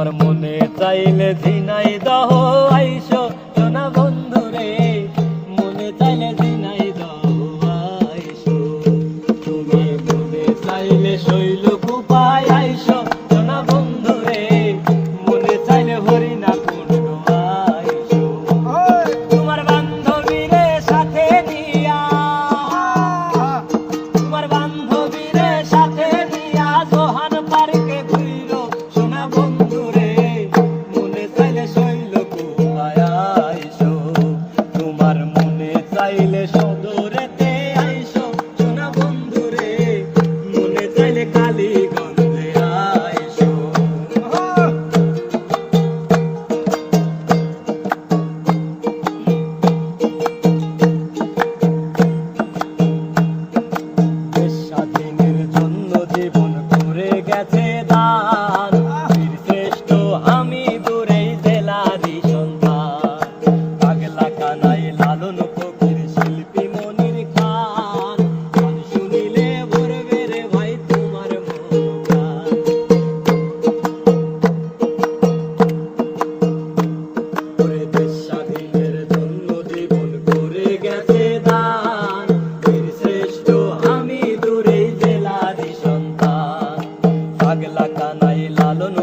তোমার মনে চাইলে ঝিনাইদহ আইসো সোনা বন্ধু রে, মনে চাইলে ঝিনাইদহ আইসো। তুমি মনে চাইলে শৈলকুপায় আইসো সোনা বন্ধু রে, মনে চাইলে হরিণাকুণ্ড আইসো। তোমার বান্ধবীরে সাথে নিয়া, তোমার বান্ধবীরে সাথে নিয়া জোহান পার্কে ঘুরো সোনা বন্ধু রে, মনে চাইলে শৈলকুপায় আইসো। তোমার মনে চাইলে সদরেতে আইসো সোনা বন্ধু রে, মনে চাইলে কালীগঞ্জে আইসো। দেশ স্বাধীনের জন্য জীবন করে গেছে দান, বীর শ্রেষ্ঠ হামিদুরেই জেলারই সন্তান। পাগলা কানাই লালন ফকির শিল্পী মনির খান, গান শুনিলে ভরবে রে ভাই তোমার মন প্রাণ। ওরে দেশ স্বাধীনের জন্য জীবন করে গেছে দান, বীর শ্রেষ্ঠ হামিদুরেই জেলারই সন্তান। পাগলা কানাই লালন